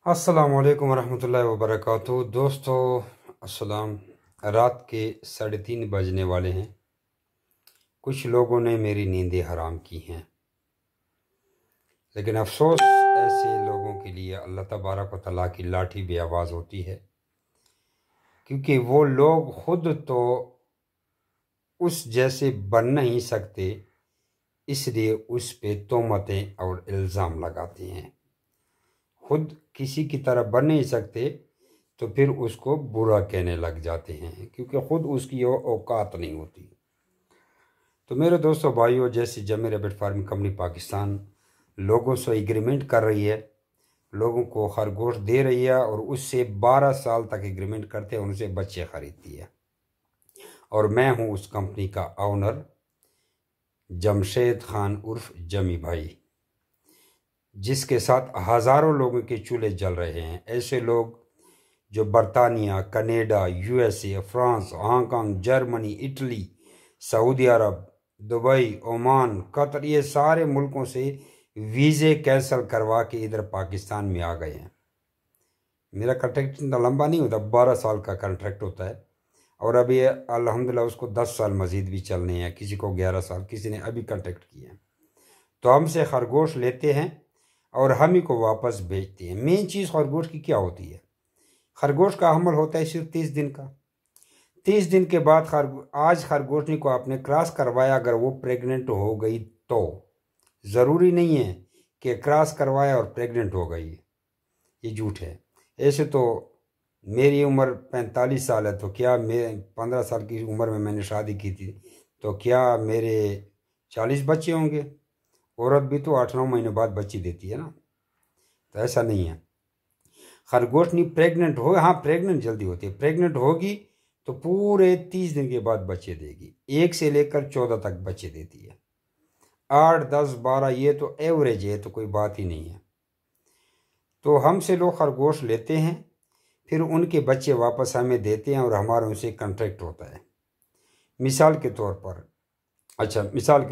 अस्सलाम वालेकुम रहमतुल्लाहि व बरकातुहू। दोस्तों अस्सलाम। रात के 3:30 बजने वाले हैं। कुछ लोगों ने मेरी नींदें हराम की हैं, लेकिन अफसोस ऐसे लोगों के लिए अल्लाह तबारक व तआला की लाठी बेआवाज़ होती है, क्योंकि वो लोग खुद तो उस जैसे बन नहीं सकते, इसलिए उस पे तोहमतें और इल्ज़ाम लगाते हैं। खुद किसी की तरह बन नहीं सकते तो फिर उसको बुरा कहने लग जाते हैं, क्योंकि ख़ुद उसकी वो औकात नहीं होती। तो मेरे दोस्तों भाइयों, जैसे जमी रैबिट फार्मिंग कंपनी पाकिस्तान लोगों से एग्रीमेंट कर रही है, लोगों को खरगोश दे रही है और उससे 12 साल तक एग्रीमेंट करते हैं, उनसे बच्चे खरीदती है। और मैं हूं उस कंपनी का ओनर जमशेद खान उर्फ जमी भाई, जिसके साथ हज़ारों लोगों के चूल्हे जल रहे हैं। ऐसे लोग जो बरतानिया, Canada, USA, France, Hong Kong, Germany, Italy, Saudi Arab, Dubai, Oman, Qatar, ये सारे मुल्कों से वीज़े कैंसिल करवा के इधर पाकिस्तान में आ गए हैं। मेरा कॉन्ट्रैक्ट इतना लंबा नहीं होता, 12 साल का कॉन्ट्रैक्ट होता है, और अभी अल्हम्दुलिल्लाह उसको 10 साल मज़ीद भी चलने हैं, किसी को 11 साल, किसी ने अभी कॉन्ट्रैक्ट किए हैं। तो हमसे खरगोश लेते हैं और हम ही को वापस भेजते हैं। मेन चीज़ खरगोश की क्या होती है? खरगोश का हमल होता है सिर्फ 30 दिन का। 30 दिन के बाद आज खरगोशनी को आपने क्रॉस करवाया, अगर वो प्रेग्नेंट हो गई तो ज़रूरी नहीं है कि क्रॉस करवाया और प्रेग्नेंट हो गई, ये झूठ है। ऐसे तो मेरी उम्र 45 साल है, तो क्या मैं 15 साल की उम्र में मैंने शादी की थी, तो क्या मेरे 40 बच्चे होंगे? औरत भी तो 8-9 महीने बाद बच्ची देती है ना, तो ऐसा नहीं है। खरगोशनी प्रेग्नेंट हो, हाँ प्रेग्नेंट जल्दी होती है, प्रेग्नेंट होगी तो पूरे 30 दिन के बाद बच्चे देगी। 1 से लेकर 14 तक बच्चे देती है। 8, 10, 12 ये तो एवरेज है, तो कोई बात ही नहीं है। तो हमसे लोग खरगोश लेते हैं, फिर उनके बच्चे वापस हमें देते हैं और हमारा उनसे कॉन्ट्रैक्ट होता है। मिसाल के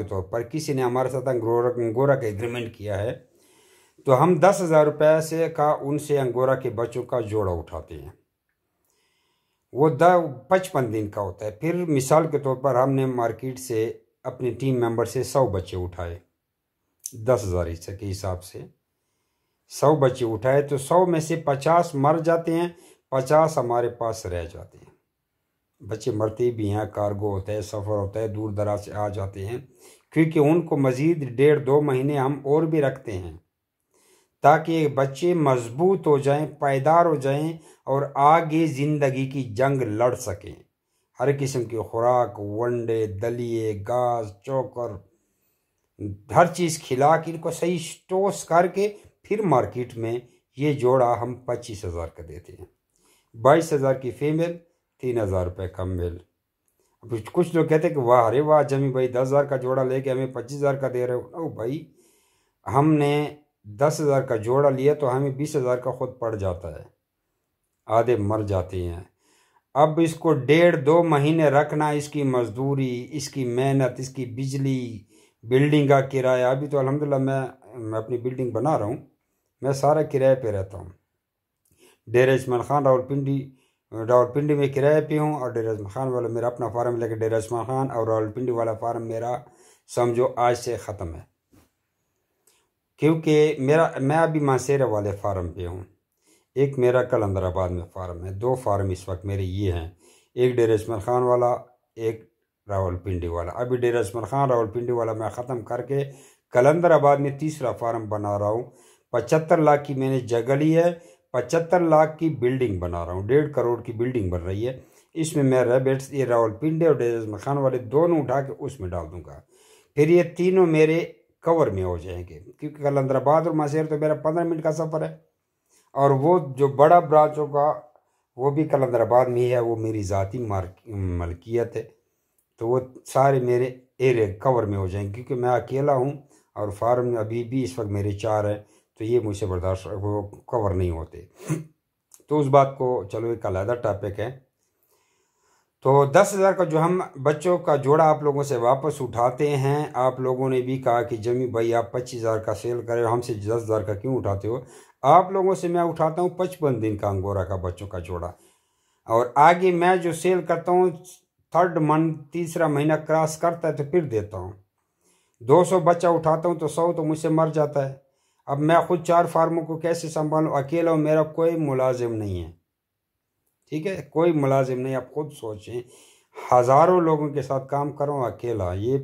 तौर पर किसी ने हमारे साथ अंगोरा का एग्रीमेंट किया है, तो हम 10,000 रुपये से का उनसे अंगोरा के बच्चों का जोड़ा उठाते हैं। वो 55 दिन का होता है। फिर मिसाल के तौर पर हमने मार्केट से अपनी टीम मेंबर से 100 बच्चे उठाए, 10,000 हिस्से के हिसाब से 100 बच्चे उठाए, तो 100 में से 50 मर जाते हैं, 50 हमारे पास रह जाते हैं। बच्चे मरते भी हैं, कार्गो होता है, सफ़र होता है, दूर दराज से आ जाते हैं, क्योंकि उनको मज़ीद 1.5-2 महीने हम और भी रखते हैं, ताकि बच्चे मजबूत हो जाएं, पायदार हो जाएं और आगे ज़िंदगी की जंग लड़ सकें। हर किस्म की खुराक, वंडे, दलिए, घास, चोकर, हर चीज़ खिला के इनको सही टोस करके फिर मार्केट में ये जोड़ा हम 25,000 का देते हैं। 22,000 की फीमेल, 3,000 रुपये का मेल। अब कुछ लोग कहते हैं कि वाह अरे वाह जमी भाई, 10,000 का जोड़ा लेके हमें 25,000 का दे रहे हो। ओ भाई, हमने 10,000 का जोड़ा लिया तो हमें 20,000 का खुद पड़ जाता है, आधे मर जाते हैं। अब इसको 1.5-2 महीने रखना, इसकी मजदूरी, इसकी मेहनत, इसकी बिजली, बिल्डिंग का किराया। अभी तो अल्हम्दुलिल्लाह मैं अपनी बिल्डिंग बना रहा हूँ, मैं सारा किराए पे रहता हूँ। डेरा इस्माइल खान रावलपिंडी में किराए पे हूँ, और डेरा इस्माइल खान वाला मेरा अपना फार्म, लेकर डेरा इस्माइल खान और रावलपिंडी वाला फार्म मेरा समझो आज से ख़त्म है, क्योंकि मैं अभी मासेरा वाले फार्म पे हूँ। एक मेरा कलंदराबाद में फार्म है, 2 फार्म इस वक्त मेरे ये हैं, एक डेरा इस्माइल खान वाला, एक रावलपिंडी वाला। अभी डेरा इस्माइल खान रावलपिंडी वाला मैं ख़त्म करके कलंदराबाद में तीसरा फार्म बना रहा हूँ। 75 लाख की मैंने जगह ली है, 75 लाख की बिल्डिंग बना रहा हूँ, 1.5 करोड़ की बिल्डिंग बन रही है। इसमें मैं रैबिट्स, ये रावलपिंडी और डेरा इस्माइल खान वाले दोनों उठा के उसमें डाल दूँगा। फिर ये तीनों मेरे कवर में हो जाएंगे, क्योंकि कलंदराबाद और मासेर तो मेरा 15 मिनट का सफ़र है, और वो जो बड़ा ब्रांच होगा वो भी कलंदराबाद में ही है, वो मेरी ज़ाती मलकियत है, तो वो सारे मेरे एरिया कवर में हो जाएंगे, क्योंकि मैं अकेला हूँ और फार्म में अभी भी इस वक्त मेरे 4 हैं, तो ये मुझसे बर्दाश्त वो कवर नहीं होते। तो उस बात को चलो एक अलग टॉपिक है। तो 10,000 का जो हम बच्चों का जोड़ा आप लोगों से वापस उठाते हैं। आप लोगों ने भी कहा कि जमी भाई आप 25,000 का सेल करें, हमसे 10,000 का क्यों उठाते हो। आप लोगों से मैं उठाता हूँ 55 दिन का अंगोरा का बच्चों का जोड़ा, और आगे मैं जो सेल करता हूँ 3rd मंथ, तीसरा महीना क्रॉस करता है तो फिर देता हूँ। 200 बच्चा उठाता हूँ तो 100 तो मुझसे मर जाता है। अब मैं खुद 4 फार्मों को कैसे संभालूँ, अकेला हूँ, मेरा कोई मुलाजिम नहीं है, ठीक है, कोई मुलाजिम नहीं। आप खुद सोचें, हज़ारों लोगों के साथ काम कर रहा हूँ अकेला। ये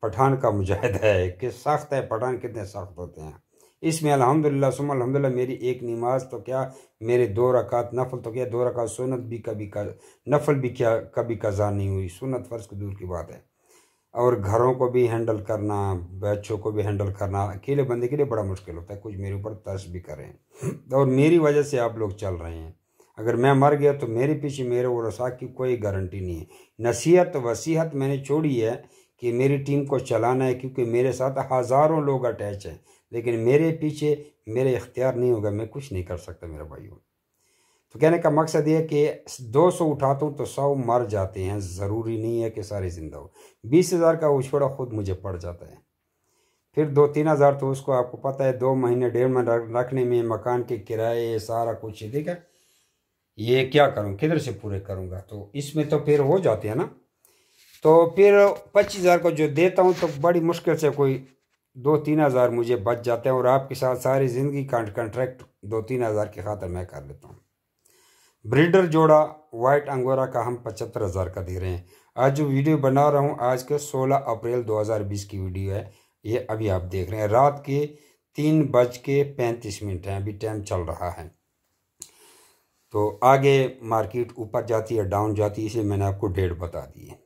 पठान का मुजाहिदा है कि सख्त है, पठान कितने सख्त होते हैं। इसमें अल्हम्दुलिल्लाह सुम्मा अल्हम्दुलिल्लाह मेरी एक नमाज तो क्या, मेरे 2 रकात नफल तो क्या, 2 रकात सुन्नत भी कभी का नफल भी क्या कभी कज़ा नहीं हुई। सुन्नत फ़र्ज़ को दूर की बात है। और घरों को भी हैंडल करना, बच्चों को भी हैंडल करना अकेले बंदे के लिए बड़ा मुश्किल होता है। कुछ मेरे ऊपर तरस भी करें और मेरी वजह से आप लोग चल रहे हैं। अगर मैं मर गया तो मेरे पीछे मेरे वरसा की कोई गारंटी नहीं है। नसीहत वसीहत मैंने छोड़ी है कि मेरी टीम को चलाना है, क्योंकि मेरे साथ हज़ारों लोग अटैच हैं, लेकिन मेरे पीछे मेरे इख्तियार नहीं होगा, मैं कुछ नहीं कर सकता मेरे भाइयों। तो कहने का मकसद ये कि 200 उठाता हूँ तो 100 मर जाते हैं, ज़रूरी नहीं है कि सारे ज़िंदा हो। 20,000 का उछड़ा खुद मुझे पड़ जाता है, फिर 2-3 हज़ार तो उसको आपको पता है 2 महीने 1.5 महीने रखने में, मकान के किराए सारा कुछ, ठीक है, ये क्या करूँ, किधर से पूरे करूँगा। तो इसमें तो फिर हो जाते हैं ना। तो फिर 25,000 को जो देता हूँ तो बड़ी मुश्किल से कोई 2-3 हज़ार मुझे बच जाते हैं, और आपके साथ सारी ज़िंदगी का कॉन्ट्रैक्ट 2-3 हज़ार की खातर मैं कर लेता हूँ। ब्रीडर जोड़ा वाइट अंगोरा का हम 75,000 का दे रहे हैं। आज जो वीडियो बना रहा हूँ आज के 16 अप्रैल 2020 की वीडियो है, ये अभी आप देख रहे हैं। रात के 3:35 हैं, अभी टाइम चल रहा है। तो आगे मार्केट ऊपर जाती है डाउन जाती है, इसलिए मैंने आपको डेट बता दी है।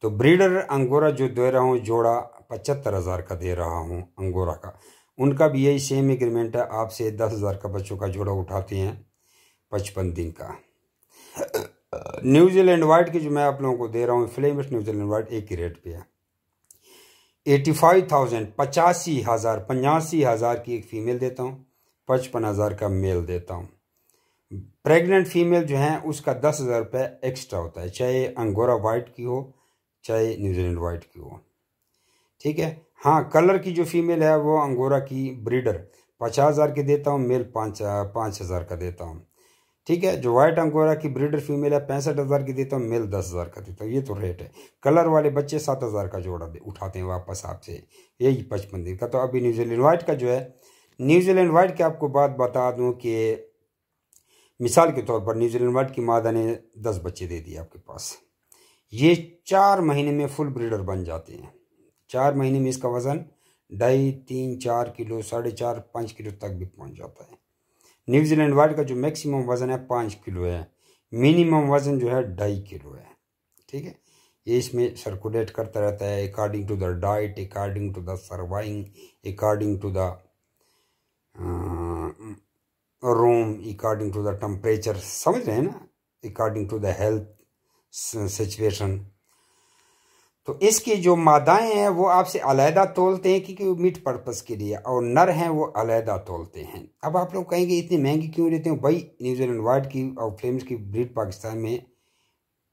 तो ब्रीडर अंगोरा जो दे रहा हूँ जोड़ा 75,000 का दे रहा हूँ अंगोरा का। उनका भी यही सेम एग्रीमेंट है, आपसे 10,000 का बच्चों का जोड़ा उठाते हैं 55 दिन का। न्यूजीलैंड वाइट की जो मैं आप लोगों को दे रहा हूँ फ्लेमिश न्यूजीलैंड वाइट एक ही रेट पे है 85,000, 85,000 की एक फीमेल देता हूँ, 55,000 का मेल देता हूँ। प्रेग्नेंट फीमेल जो है उसका 10,000 रुपये एक्स्ट्रा होता है, चाहे अंगोरा वाइट की हो चाहे न्यूजीलैंड वाइट की हो, ठीक है। हाँ, कलर की जो फीमेल है वो अंगोरा की ब्रीडर 50,000 की देता हूँ, मेल 5,000 का देता हूँ, ठीक है। जो वाइट अंगोरा की ब्रीडर फीमेल है 65,000 की देता हूँ, मेल 10,000 का देता हूँ। ये तो रेट है। कलर वाले बच्चे 7,000 का जोड़ा उठाते हैं वापस आपसे, यही 55 दिन का। तो अभी न्यूजीलैंड वाइट का जो है, न्यूजीलैंड वाइट की आपको बात बता दूँ कि मिसाल के तौर पर न्यूजीलैंड वाइट की मादा ने 10 बच्चे दे दिए आपके पास, ये 4 महीने में फुल ब्रीडर बन जाते हैं। 4 महीने में इसका वज़न 2.5-3-4 किलो, 4.5-5 किलो तक भी पहुंच जाता है। न्यूजीलैंड वाइट का जो मैक्सिमम वज़न है 5 किलो है, मिनिमम वज़न जो है 2.5 किलो है, ठीक है। ये इसमें सर्कुलेट करता रहता है according to the diet, according to the serving, according to the room, according to the temperature, समझ रहे हैं ना, according to the health situation. तो इसकी जो मादाएं हैं वो आपसे अलहदा तोलते हैं क्योंकि वो मीट पर्पस के लिए, और नर हैं वो अलहदा तोलते हैं। अब आप लोग कहेंगे इतनी महंगी क्यों लेते हो भाई, न्यूजीलैंड वाइट की और फ्लेम्स की ब्रीड पाकिस्तान में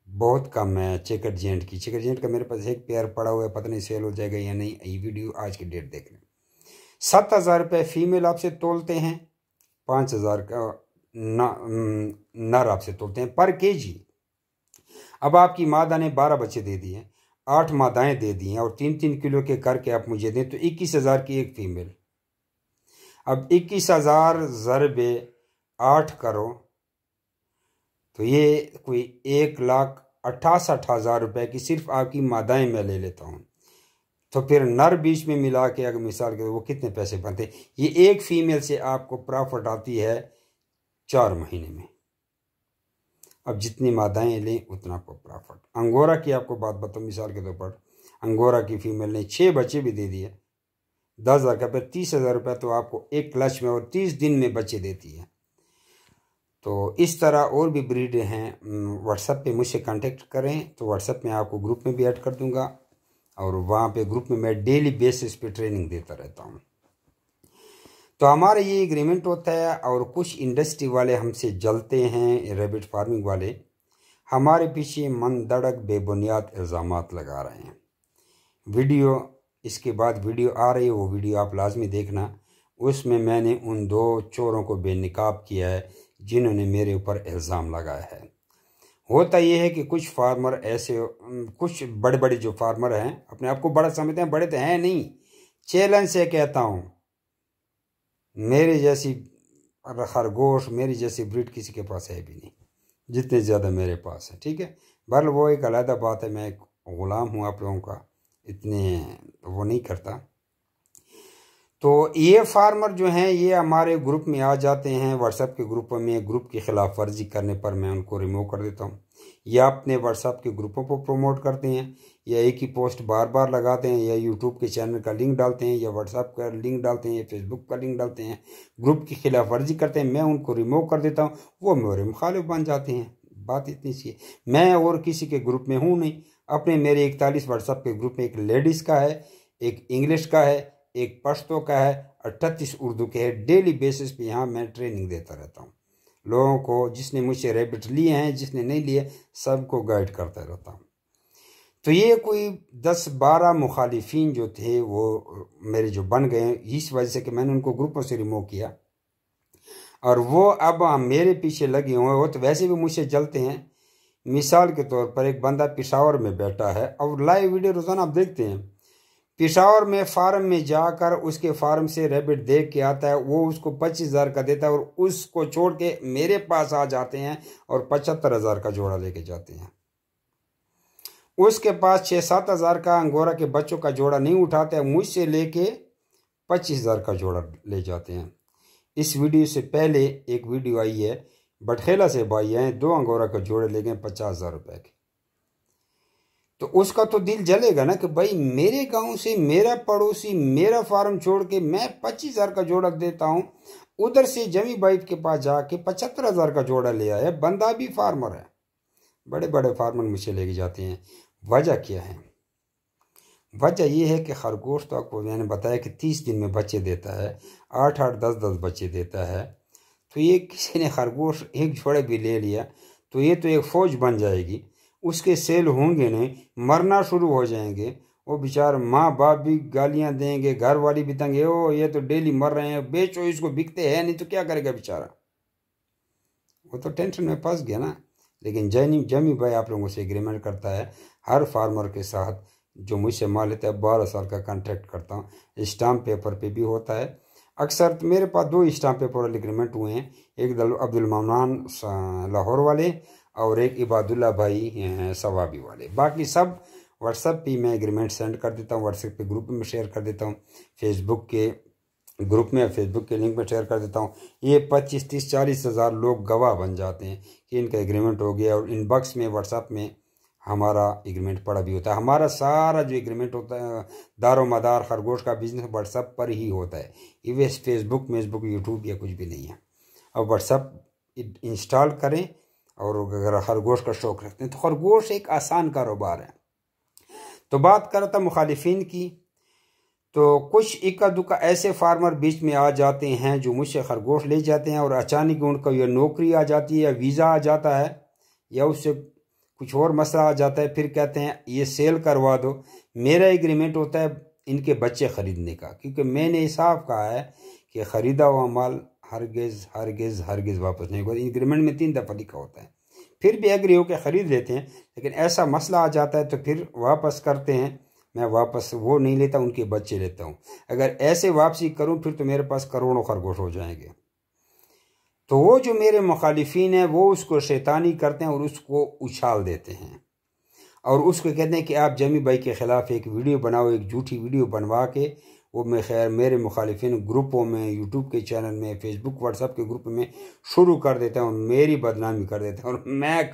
बहुत कम है। चेकर जेंट की, चेकर जेंट का मेरे पास एक पेयर पड़ा हुआ है, पता नहीं सेल हो जाएगा या नहीं, ये वीडियो आज की डेट देख लें। 7,000 रुपये फीमेल आपसे तोलते हैं, 5,000 का नर आपसे तोलते हैं पर केजी। अब आपकी मादा ने 12 बच्चे दे दिए, 8 मादाएं दे दी हैं, और 3-3 किलो के करके आप मुझे दें तो 21,000 की एक फीमेल। अब 21,000 ज़रबे 8 करो तो ये कोई 1,68,000 रुपये की सिर्फ आपकी मादाएं मैं ले लेता हूँ। तो फिर नर बीच में मिला के अगर मिसाल के वो कितने पैसे बनते हैं, ये एक फीमेल से आपको प्रॉफिट आती है 4 महीने में। अब जितनी मादाएं लें उतना आपको प्रॉफिट। अंगोरा की आपको बात बताऊँ मिसाल के तौर पर, अंगोरा की फीमेल ने 6 बच्चे भी दे दिए, 10,000 का, फिर 30,000 रुपये तो आपको 1 क्लच में और 30 दिन में बच्चे देती है। तो इस तरह और भी ब्रीड हैं। व्हाट्सएप पे मुझसे कांटेक्ट करें, तो व्हाट्सएप में आपको ग्रुप में भी ऐड कर दूंगा, और वहाँ पे ग्रुप में मैं डेली बेसिस पे ट्रेनिंग देता रहता हूँ। तो हमारा ये एग्रीमेंट होता है, और कुछ इंडस्ट्री वाले हमसे जलते हैं, रैबिट फार्मिंग वाले हमारे पीछे मन दड़क बेबुनियाद इल्ज़ामात लगा रहे हैं। वीडियो इसके बाद वीडियो आ रही है, वो वीडियो आप लाजमी देखना। उसमें मैंने उन 2 चोरों को बेनकाब किया है जिन्होंने मेरे ऊपर इल्ज़ाम लगाया है। होता यह है कि कुछ फार्मर ऐसे, कुछ बड़े बड़े जो फार्मर हैं अपने आप को बड़ा समझते हैं, बड़े तो हैं नहीं। चैलेंज से कहता हूँ, मेरे जैसी खरगोश, मेरी जैसी ब्रीड किसी के पास है भी नहीं जितने ज़्यादा मेरे पास है। ठीक है, बहरहाल वो एक अलग बात है, मैं एक ग़ुलाम हूँ आप लोगों का, इतने वो नहीं करता। तो ये फार्मर जो हैं ये हमारे ग्रुप में आ जाते हैं, व्हाट्सएप के ग्रुपों में। ग्रुप की खिलाफ वर्जी करने पर मैं उनको रिमूव कर देता हूँ, या अपने व्हाट्सएप के ग्रुपों को प्रमोट करते हैं, या एक ही पोस्ट बार बार लगाते हैं, या यूट्यूब के चैनल का लिंक डालते हैं, या व्हाट्सएप का लिंक डालते हैं, या फेसबुक का लिंक डालते हैं, ग्रुप की खिलाफ वर्जी करते हैं। मैं उनको रिमूव कर देता हूँ, वो मेरे मुखालिफ बन जाते हैं। बात इतनी सी है, मैं और किसी के ग्रुप में हूँ नहीं। अपने मेरे 41 व्हाट्सएप के ग्रुप में एक लेडीज़ का है, एक इंग्लिश का है, एक पश्तो का है, 38 उर्दू के है। डेली बेसिस पे यहाँ मैं ट्रेनिंग देता रहता हूँ लोगों को, जिसने मुझसे रैबिट लिए हैं, जिसने नहीं लिए, सबको गाइड करता रहता हूँ। तो ये कोई 10-12 मुखालिफिन जो थे वो मेरे जो बन गए, इस वजह से कि मैंने उनको ग्रुपों से रिमूव किया, और वो अब मेरे पीछे लगे हुए। वो तो वैसे भी मुझसे जलते हैं। मिसाल के तौर पर एक बंदा पेशावर में बैठा है, और लाइव वीडियो रोज़ाना आप देखते हैं, पेशावर में फार्म में जाकर उसके फार्म से रैबिट देख के आता है, वो उसको 25,000 का देता है, और उसको छोड़ के मेरे पास आ जाते हैं और 75,000 का जोड़ा लेके जाते हैं। उसके पास 6-7 हज़ार का अंगोरा के बच्चों का जोड़ा नहीं उठाते हैं, मुझसे लेके 25,000 का जोड़ा ले जाते हैं। इस वीडियो से पहले एक वीडियो आई है, बटखेला से भाई हैं, 2 अंगोरा का जोड़े ले गए 50,000 रुपए के। तो उसका तो दिल जलेगा ना कि भाई मेरे गांव से मेरा पड़ोसी मेरा फार्म छोड़ के मैं 25,000 का जोड़ा देता हूं, उधर से जमी भाई के पास जाके 75,000 का जोड़ा ले आया। बंदा भी फार्मर है, बड़े बड़े फार्मर मुझे लेके जाते हैं। वजह क्या है? वजह यह है कि खरगोश तो आपको मैंने बताया कि 30 दिन में बच्चे देता है, 8-8, 10-10 बच्चे देता है। तो ये किसी ने खरगोश एक जोड़े भी ले लिया तो ये तो एक फ़ौज बन जाएगी, उसके सेल होंगे नहीं, मरना शुरू हो जाएंगे। वो बेचारा माँ बाप भी गालियाँ देंगे, घर वाली भी तंगे, ओ ये तो डेली मर रहे हैं, बेचो इसको, बिकते हैं नहीं तो क्या करेगा बेचारा। वो तो टेंशन में फंस गया ना। लेकिन जमी भाई आप लोगों से एग्रीमेंट करता है, हर फार्मर के साथ जो मुझसे माल लेता है 12 साल का कॉन्ट्रैक्ट करता हूँ। स्टाम्प पेपर पे भी होता है। अक्सर तो मेरे पास 2 स्टाम्प पेपर वाले एग्रीमेंट हुए हैं, एक अब्दुल मन्नान लाहौर वाले और एक इबादुल्ला भाई सवाबी वाले। बाकी सब व्हाट्सएप पे मैं एग्रीमेंट सेंड कर देता हूँ, व्हाट्सएप पे ग्रुप में शेयर कर देता हूँ, फेसबुक के ग्रुप में फेसबुक के लिंक में शेयर कर देता हूँ। ये 25, 30, 40 हज़ार लोग गवाह बन जाते हैं कि इनका एग्रीमेंट हो गया, और इनबॉक्स में व्हाट्सएप में हमारा एग्रीमेंट पड़ा भी होता है। हमारा सारा जो एग्रीमेंट होता है, दारो मदार खरगोश का बिजनेस व्हाट्सएप पर ही होता है। इवे फेसबुक यूट्यूब या कुछ भी नहीं है। अब व्हाट्सएप इंस्टॉल करें, और अगर खरगोश का शौक़ रखते हैं तो खरगोश एक आसान कारोबार है। तो बात कर रहा था मुखालिफिन की, तो कुछ इक्का दुक्का ऐसे फार्मर बीच में आ जाते हैं जो मुझसे खरगोश ले जाते हैं, और अचानक उनका या नौकरी आ जाती है, या वीज़ा आ जाता है, या उससे कुछ और मसला आ जाता है, फिर कहते हैं ये सेल करवा दो। मेरा एग्रीमेंट होता है इनके बच्चे ख़रीदने का, क्योंकि मैंने हिसाब कहा है कि ख़रीदा हुआ माल हरगिज़ हरगिज़ हरगिज़ वापस नहीं होगा। एग्रीमेंट में 3 दफ़ा लिखा होता है, फिर भी एग्री होकर ख़रीद लेते हैं। लेकिन ऐसा मसला आ जाता है तो फिर वापस करते हैं। मैं वापस वो नहीं लेता, उनके बच्चे लेता हूँ। अगर ऐसे वापसी करूँ फिर तो मेरे पास करोड़ों खरगोश हो जाएंगे। तो वो जो मेरे मुखालिफिन हैं वो उसको शैतानी करते हैं और उसको उछाल देते हैं, और उसको कहते हैं कि आप जमी भाई के ख़िलाफ़ एक वीडियो बनाओ, एक झूठी वीडियो बनवा के वो मैं खैर मेरे मुखालिफिन ग्रुपों में, यूट्यूब के चैनल में, फेसबुक व्हाट्सएप के ग्रुप में शुरू कर देता हूँ, मेरी बदनामी कर देता हूँ। मैं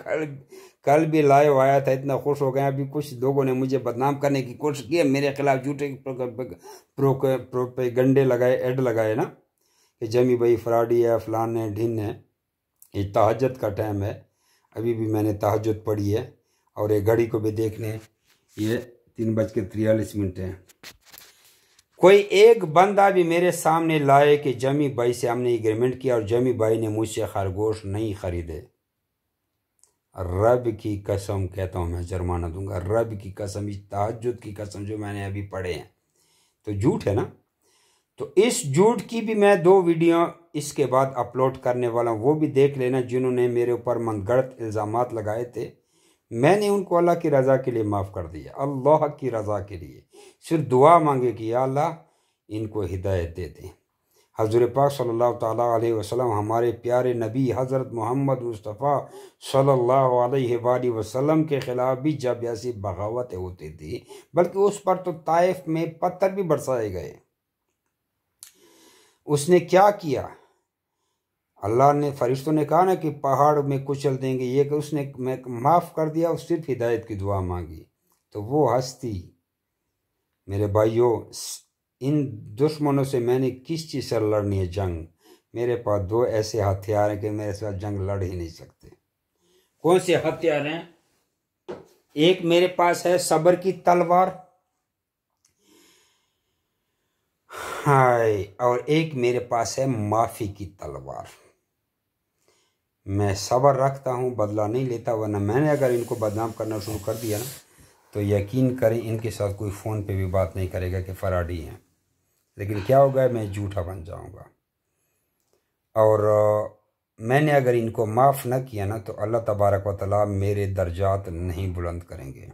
कल भी लाइव आया था, इतना खुश हो गया। अभी कुछ लोगों ने मुझे बदनाम करने की कोशिश की है, मेरे खिलाफ झूठे प्रोपेगंडे लगाए, ऐड लगाए ना, कि जमी भाई फ्रॉडी है, फलान है, ढिन है। ये तहज्जुद का टाइम है, अभी भी मैंने तहज्जुद पढ़ी है, और ये घड़ी को भी देख लें, ये 3:43 है। कोई एक बंदा भी मेरे सामने लाए कि जमी भाई से हमने एग्रीमेंट किया और जमी भाई ने मुझसे खरगोश नहीं खरीदे। रब की कसम कहता हूँ मैं जुर्माना दूंगा, रब की कसम, इस तहज्जुद की कसम जो मैंने अभी पढ़े हैं। तो झूठ है ना। तो इस झूठ की भी मैं 2 वीडियो इसके बाद अपलोड करने वाला हूँ, वो भी देख लेना। जिन्होंने मेरे ऊपर मनगढ़ंत इल्ज़ामात लगाए थे, मैंने उनको अल्लाह की रज़ा के लिए माफ़ कर दिया, अल्लाह की रज़ा के लिए। सिर्फ दुआ मांगे कि या अल्लाह इनको हिदायत दे दें। हज़रत पाक सल्लल्लाहु ताला अलैहि वसल्लम, हमारे प्यारे नबी हज़रत मोहम्मद मुस्तफ़ा सल्लल्लाहु अलैहि वसल्लम के ख़िलाफ़ भी जब ऐसी बगावतें होती थी, बल्कि उस पर तो ताइफ में पत्थर भी बरसाए गए। उसने क्या किया? अल्लाह ने, फरिश्तों ने कहा ना कि पहाड़ में कुचल देंगे, ये कि उसने मैं माफ़ कर दिया, और सिर्फ हिदायत की दुआ मांगी। तो वो हस्ती, मेरे भाइयों, इन दुश्मनों से मैंने किस चीज़ से लड़नी है जंग? मेरे पास 2 ऐसे हथियार हैं कि मेरे साथ जंग लड़ ही नहीं सकते। कौन से हथियार हैं? एक मेरे पास है सब्र की तलवार, हाय, और एक मेरे पास है माफ़ी की तलवार। मैं सब्र रखता हूँ, बदला नहीं लेता, वरना मैंने अगर इनको बदनाम करना शुरू कर दिया ना, तो यकीन करें इनके साथ कोई फ़ोन पे भी बात नहीं करेगा कि फराडी हैं। लेकिन क्या होगा, मैं झूठा बन जाऊँगा। और मैंने अगर इनको माफ़ न किया ना, तो अल्लाह तबारक व तआला मेरे दर्जात नहीं बुलंद करेंगे।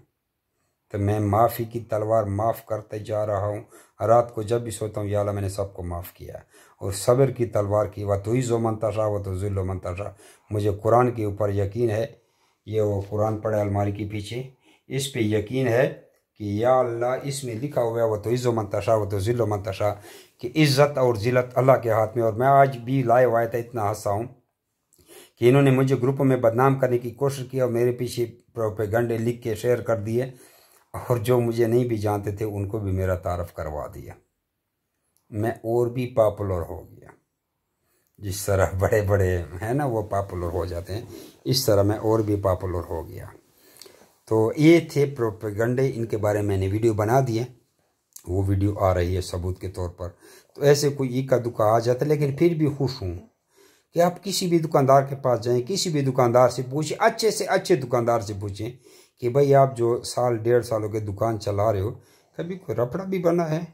तो मैं माफ़ी की तलवार माफ़ करते जा रहा हूँ। रात को जब भी सोता हूँ, या अल्लाह मैंने सबको माफ़ किया। और सब्र की तलवार की, व तो इज़्ज़ो मन तशा व तो ज़िल्लो मन तशा। मुझे कुरान के ऊपर यकीन है, ये वो कुरान पढ़े अलमारी के पीछे, इस पे यकीन है कि या अल्लाह इसमें लिखा हुआ है, व तो इज़्ज़ो मन तशा व तो ज़िल्लो मन तशा, कि इज़्ज़त और ज़िल्लत अल्लाह के हाथ में। और मैं आज भी लाए हुआ था, इतना हंसा हूँ कि इन्होंने मुझे ग्रुप में बदनाम करने की कोशिश की और मेरे पीछे प्रोपेगेंडे लिख के शेयर कर दिए, और जो मुझे नहीं भी जानते थे उनको भी मेरा तारफ़ करवा दिया। मैं और भी पॉपुलर हो गया। जिस तरह बड़े बड़े हैं ना वो पॉपुलर हो जाते हैं, इस तरह मैं और भी पॉपुलर हो गया। तो ये थे प्रोपेगेंडे, इनके बारे में मैंने वीडियो बना दिए, वो वीडियो आ रही है सबूत के तौर पर। तो ऐसे कोई इक्का दुक्का आ जाता है, लेकिन फिर भी खुश हूँ कि आप किसी भी दुकानदार के पास जाएं, किसी भी दुकानदार से पूछें, अच्छे से अच्छे दुकानदार से पूछें कि भाई आप जो 1.5 साल के दुकान चला रहे हो, कभी कोई रफड़ा भी बना है?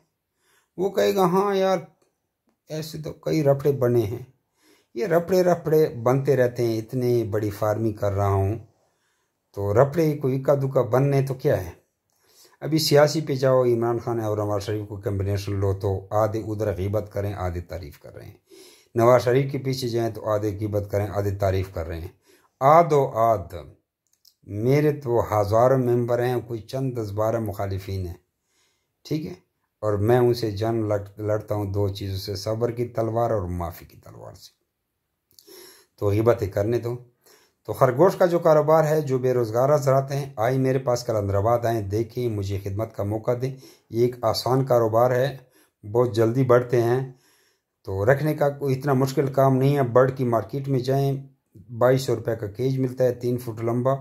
वो कहेगा हाँ यार, ऐसे तो कई रफड़े बने हैं। ये रफड़े बनते रहते हैं, इतनी बड़ी फार्मिंग कर रहा हूँ, तो रफड़े कोई इक्का दुक्का बनने तो क्या है। अभी सियासी पे जाओ, इमरान खान और नवाज शरीफ को कम्बिनेशन लो तो आधे उधर ग़ीबत करें, आधे तारीफ़ कर रहे हैं। नवाज शरीफ के पीछे जाएं तो आधे ग़ीबत करें, आधे तारीफ़ कर रहे हैं। आधो आध। मेरे तो हज़ारों मेंबर हैं, कोई चंद 10-12 मुखालिफिन हैं, ठीक है। और मैं उनसे जंग लड़ता हूँ 2 चीज़ों से, सब्र की तलवार और माफ़ी की तलवार से। तो ग़ीबतें करने दो। तो खरगोश का जो कारोबार है, जो बेरोज़गार हज़रात हैं, आए मेरे पास कलंदराबाद आएँ, देखें, मुझे खिदमत का मौका दें। ये एक आसान कारोबार है, बहुत जल्दी बढ़ते हैं। तो रखने का कोई इतना मुश्किल काम नहीं है। बर्ड की मार्केट में जाएं, 2200 रुपये का केज मिलता है, 3 फुट लंबा,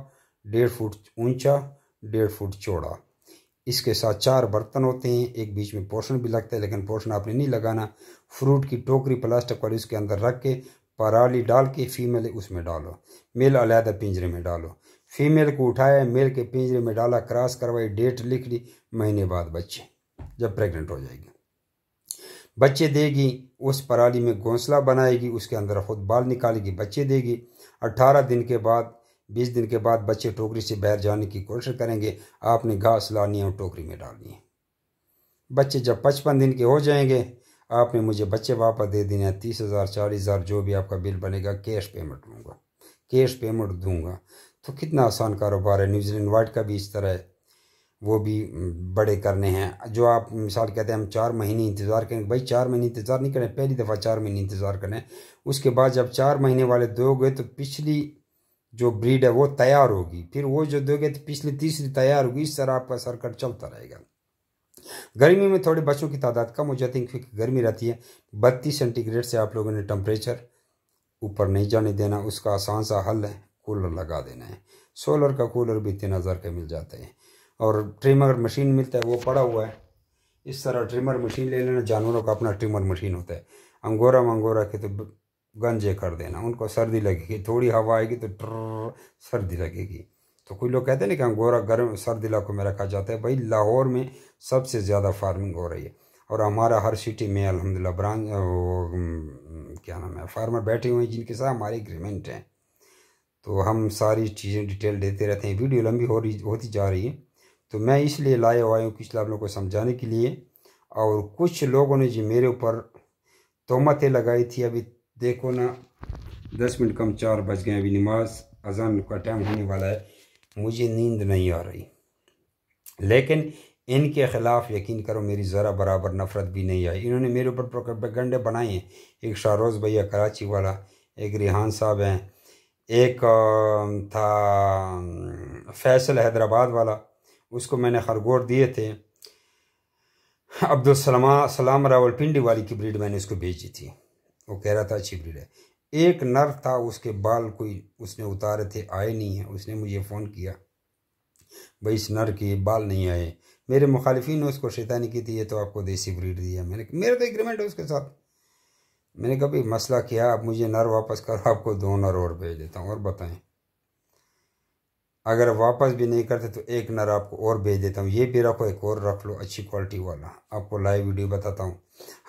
1.5 फुट ऊंचा, 1.5 फुट चौड़ा। इसके साथ 4 बर्तन होते हैं, एक बीच में पोर्शन भी लगता है, लेकिन पोर्शन आपने नहीं लगाना। फ्रूट की टोकरी प्लास्टिक वाली उसके अंदर रख के पराली डाल के फीमेल उसमें डालो, मेल अलहदा पिंजरे में डालो। फीमेल को उठाया, मेल के पिंजरे में डाला, क्रॉस करवाई, डेट लिख ली, महीने बाद बच्चे, जब प्रेग्नेंट हो जाएगी बच्चे देगी, उस पराली में घोंसला बनाएगी, उसके अंदर खुद बाल निकालेगी, बच्चे देगी। 18 दिन के बाद, 20 दिन के बाद बच्चे टोकरी से बाहर जाने की कोशिश करेंगे। आपने घास लानी है और टोकरी में डालनी है। बच्चे जब 55 दिन के हो जाएंगे, आपने मुझे बच्चे वापस दे देने हैं। 30,000 40,000 जो भी आपका बिल बनेगा, कैश पेमेंट लूँगा, कैश पेमेंट दूंगा। तो कितना आसान कारोबार है। न्यूजीलैंड वाइट का भी इस तरह है, वो भी बड़े करने हैं। जो आप मिसाल कहते हैं हम 4 महीने इंतज़ार करेंगे, भाई 4 महीने इंतज़ार नहीं करें, पहली दफ़ा 4 महीने इंतज़ार करें। उसके बाद जब 4 महीने वाले दोगे तो पिछली जो ब्रीड है वो तैयार होगी, फिर वो जो दोगे तो पिछली तीसरी तैयार होगी। इस तरह आपका सर्कट चलता रहेगा। गर्मी में थोड़े बच्चों की तादाद कम हो जाती है, क्योंकि गर्मी रहती है। 32 सेंटीग्रेड से आप लोगों ने टेम्परेचर ऊपर नहीं जाने देना। उसका आसान सा हल है, कूलर लगा देना है। सोलर का कूलर भी 3000 के मिल जाते हैं। और ट्रिमर मशीन मिलता है, वो पड़ा हुआ है। इस तरह ट्रिमर मशीन ले लेना, जानवरों का अपना ट्रिमर मशीन होता है। अंगोरा मंगोरा के तो गंजे कर देना, उनको सर्दी लगेगी, थोड़ी हवा आएगी तो ट्र सर्दी लगेगी। तो कोई लोग कहते हैं ना कि अंगोरा गर्म सर्द इलाकों में रखा जाता है। भाई लाहौर में सबसे ज़्यादा फार्मिंग हो रही है और हमारा हर सिटी में अल्हम्दुलिल्लाह ब्रांच क्या नाम है फार्मर बैठे हुए हैं जिनके साथ हमारे एग्रीमेंट हैं। तो हम सारी चीज़ें डिटेल देते रहते हैं। वीडियो लंबी होती जा रही है तो मैं इसलिए लाए हुआ हूँ कुछ आप लोगों को समझाने के लिए। और कुछ लोगों ने जी मेरे ऊपर तोहमतें लगाई थी। अभी देखो ना 10 मिनट कम 4 बज गए, अभी नमाज अजान का टाइम होने वाला है, मुझे नींद नहीं आ रही। लेकिन इनके ख़िलाफ़ यकीन करो मेरी ज़रा बराबर नफ़रत भी नहीं आई। इन्होंने मेरे ऊपर प्रोपेगेंडे बनाए हैं। एक शाहरोज़ भैया कराची वाला, एक रिहान साहब हैं, एक था फैसल हैदराबाद वाला, उसको मैंने खरगोश दिए थे। अब्दुल सलाम रावलपिंडी वाली की ब्रीड मैंने उसको भेजी थी, वो कह रहा था अच्छी ब्रीड है। एक नर था, उसके बाल कोई उसने उतारे थे, आए नहीं हैं। उसने मुझे फ़ोन किया भाई इस नर के बाल नहीं आए। मेरे मुखालिफिन ने उसको शैतानी की थी, ये तो आपको देसी ब्रीड दिया। मेरा तो एग्रीमेंट है उसके साथ। मैंने कहा भाई मसला क्या, आप मुझे नर वापस करो, आपको 2 नर और भेज देता हूँ। और बताएं अगर वापस भी नहीं करते तो एक नर आपको और भेज देता हूँ, ये भी रखो, एक और रख लो अच्छी क्वालिटी वाला। आपको लाइव वीडियो बताता हूँ।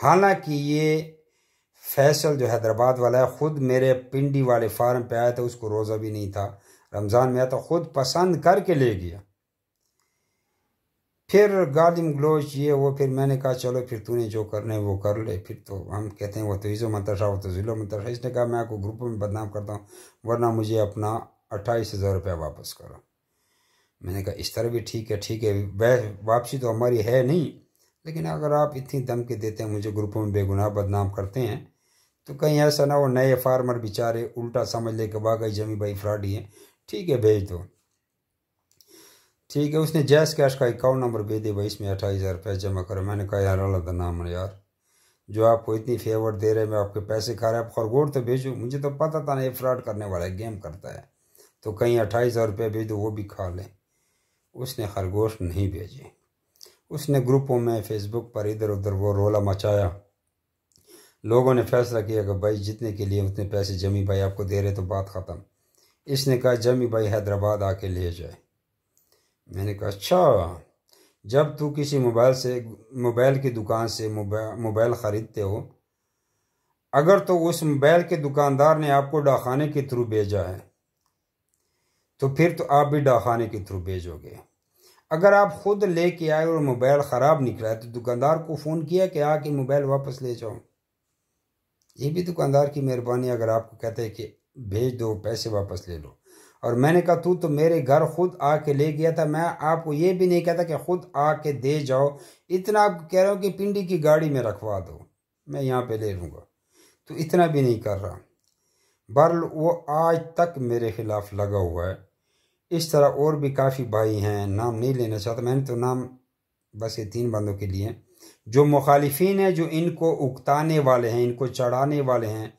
हालांकि ये फैसल जो हैदराबाद वाला है खुद मेरे पिंडी वाले फार्म पे आया था, उसको रोज़ा भी नहीं था, रमज़ान में आया था, खुद पसंद करके ले गया। फिर गालिम ग्लोच ये वो, फिर मैंने कहा चलो फिर तूने जो करना है वो कर ले। फिर तो हम कहते हैं वो तो इज़ो मंतशा, वो तो ज़िलो मंतशा। इसने कहा मैं आपको ग्रुप में बदनाम करता हूँ, वरना मुझे अपना 28,000 रुपया वापस करो। मैंने कहा इस तरह भी ठीक है, वापसी तो हमारी है नहीं, लेकिन अगर आप इतनी धमकी देते हैं, मुझे ग्रुपों में बेगुनाह बदनाम करते हैं, तो कहीं ऐसा ना हो नए फार्मर बेचारे उल्टा समझ ले कि वाकई जमी भाई फ्रॉडी हैं। ठीक है भेज दो, ठीक है। उसने जैस कैश का अकाउंट नंबर भेज दिया, भाई इसमें 28,000 रुपये जमा करो। मैंने कहा यार अल्लाह का नाम है यार, जो आपको इतनी फेवर दे रहे हैं, मैं आपके पैसे खा रहा है, आप खरगोश तो भेजो। मुझे तो पता था ना ये फ्रॉड करने वाला है, गेम करता है, तो कहीं 28,000 रुपये भेज दो, वो भी खा लें। उसने खरगोश नहीं भेजे। उसने ग्रुपों में फेसबुक पर इधर उधर वो रोला मचाया। लोगों ने फैसला किया कि भाई जितने के लिए उतने पैसे जमी भाई आपको दे रहे, तो बात ख़त्म। इसने कहा जमी भाई हैदराबाद आके ले जाए। मैंने कहा अच्छा, जब तू किसी मोबाइल की दुकान से मोबाइल ख़रीदते हो, अगर तो उस मोबाइल के दुकानदार ने आपको डाकखाने के थ्रू भेजा है, तो फिर तो आप भी डाकखाने के थ्रू भेजोगे। अगर आप खुद लेके आए और मोबाइल ख़राब निकला है, तो दुकानदार को फ़ोन किया कि आके मोबाइल वापस ले जाओ। ये भी दुकानदार की मेहरबानी, अगर आपको कहते हैं कि भेज दो पैसे वापस ले लो। और मैंने कहा तू तो मेरे घर खुद आके ले गया था, मैं आपको ये भी नहीं कहता कि खुद आके दे जाओ। इतना आप कह रहे हो कि पिंडी की गाड़ी में रखवा दो, मैं यहाँ पे ले लूँगा, तो इतना भी नहीं कर रहा। बहरहाल वो आज तक मेरे खिलाफ लगा हुआ है। इस तरह और भी काफ़ी भाई हैं, नाम नहीं लेना चाहता मैंने, तो नाम बस ये 3 बंदों के लिए जो मुखालिफिन हैं, जो इनको उकताने वाले हैं, इनको चढ़ाने वाले हैं।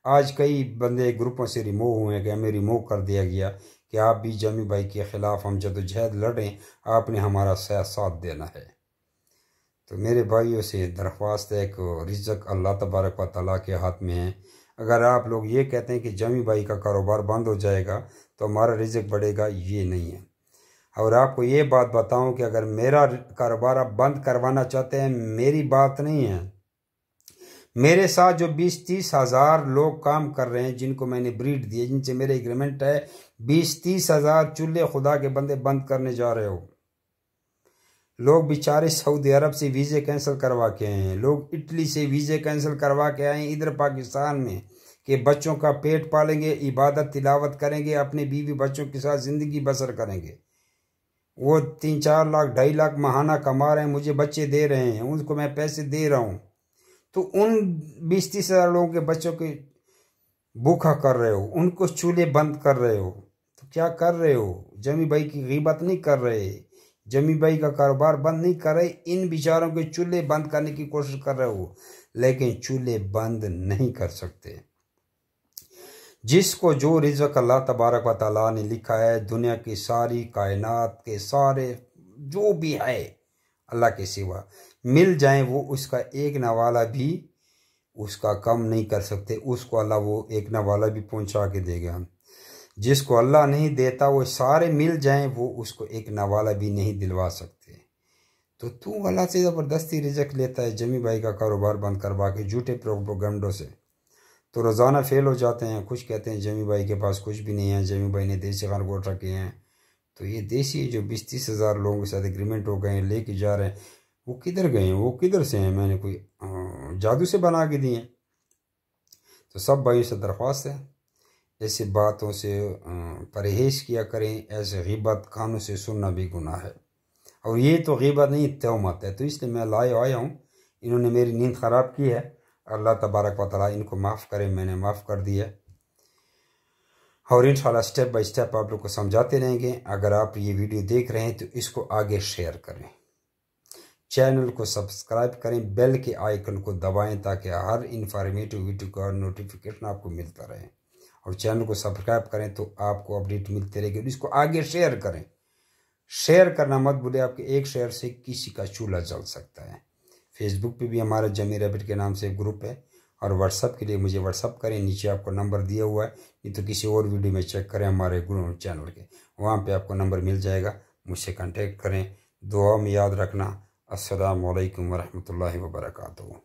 आज कई बंदे ग्रुपों से रिमूव हुए हैं कि हमें रिमूव कर दिया गया कि आप भी जमी भाई के ख़िलाफ़ हम जदोजहद लड़ें, आपने हमारा साथ देना है। तो मेरे भाइयों से दरख्वास्त है कि रिज़्क़ अल्लाह तबारक व तआला के हाथ में है। अगर आप लोग ये कहते हैं कि जमी भाई का कारोबार बंद हो जाएगा तो हमारा रिज़्क़ बढ़ेगा, ये नहीं है। और आपको ये बात बताऊं कि अगर मेरा कारोबार आप बंद करवाना चाहते हैं, मेरी बात नहीं है, मेरे साथ जो 20-30 हज़ार लोग काम कर रहे हैं, जिनको मैंने ब्रीड दी है, जिनसे मेरे एग्रीमेंट है, 20-30 हज़ार चूल्हे खुदा के बंदे बंद करने जा रहे हो। लोग बेचारे सऊदी अरब से वीज़े कैंसिल करवा के आए हैं, लोग इटली से वीज़े कैंसिल करवा के आए हैं इधर पाकिस्तान में, कि बच्चों का पेट पालेंगे, इबादत तिलावत करेंगे, अपने बीवी बच्चों के साथ ज़िंदगी बसर करेंगे। वो 3-4 लाख 2.5 लाख महाना कमा रहे हैं, मुझे बच्चे दे रहे हैं, उनको मैं पैसे दे रहा हूँ। तो उन 20-30 हज़ार लोगों के बच्चों के भूखा कर रहे हो, उनको चूल्हे बंद कर रहे हो, तो क्या कर रहे हो? जमी भाई की गीबत नहीं कर रहे, जमी भाई का कारोबार बंद नहीं कर रहे, इन बेचारों के चूल्हे बंद करने की कोशिश कर रहे हो, लेकिन चूल्हे बंद नहीं कर सकते। जिसको जो रिज़्क़ अल्लाह तबारक व तआला ने लिखा है, दुनिया की सारी कायनात के सारे जो भी है अल्लाह के सिवा मिल जाए, वो उसका एक नवाला भी उसका कम नहीं कर सकते, उसको अल्लाह वो एक नवाला भी पहुंचा के देगा। जिसको अल्लाह नहीं देता वो सारे मिल जाएं, वो उसको एक नवाला भी नहीं दिलवा सकते। तो तू अल्लाह से ज़बरदस्ती रिजक लेता है जमी भाई का कारोबार बंद करवा के झूठे प्रोपेगेंडों से। तो रोज़ाना फेल हो जाते हैं, कुछ कहते हैं जमी भाई के पास कुछ भी नहीं है, जमी भाई ने देसी खरगोश रखे हैं। तो ये देसी जो 20-30 हज़ार लोगों के साथ एग्रीमेंट हो गए हैं, लेके जा रहे हैं, वो किधर गए हैं, वो किधर से हैं? मैंने कोई जादू से बना के दिए? तो सब भाइयों से दरख्वास्त है, ऐसी बातों से परहेज़ किया करें। ऐसे ग़ीबत कानों से सुनना भी गुनाह है, और ये तो ग़ीबत नहीं तहमत है। तो इसलिए मैं आया हूँ, इन्होंने मेरी नींद ख़राब की है, अल्लाह तबारक व तआला इनको माफ़ करे, मैंने माफ़ कर दिया। और इंशाल्लाह स्टेप बाय स्टेप आप लोग को समझाते रहेंगे। अगर आप ये वीडियो देख रहे हैं तो इसको आगे शेयर करें, चैनल को सब्सक्राइब करें, बेल के आइकन को दबाएं ताकि हर इन्फॉर्मेटिव वीडियो का नोटिफिकेशन आपको मिलता रहे। और चैनल को सब्सक्राइब करें तो आपको अपडेट मिलते रहेगी। इसको आगे शेयर करें, शेयर करना मत भूलें, आपके एक शेयर से किसी का चूल्हा जल सकता है। फेसबुक पे भी हमारा जमी रैबिट के नाम से एक ग्रुप है, और व्हाट्सअप के लिए मुझे व्हाट्सअप करें, नीचे आपको नंबर दिया हुआ है, नहीं तो किसी और वीडियो में चेक करें हमारे चैनल के, वहाँ पे आपको नंबर मिल जाएगा, मुझसे कांटेक्ट करें। दुआ में याद रखना। अस्सलामु अलैकुम वरहमतुल्लाहि वबरकातुहू।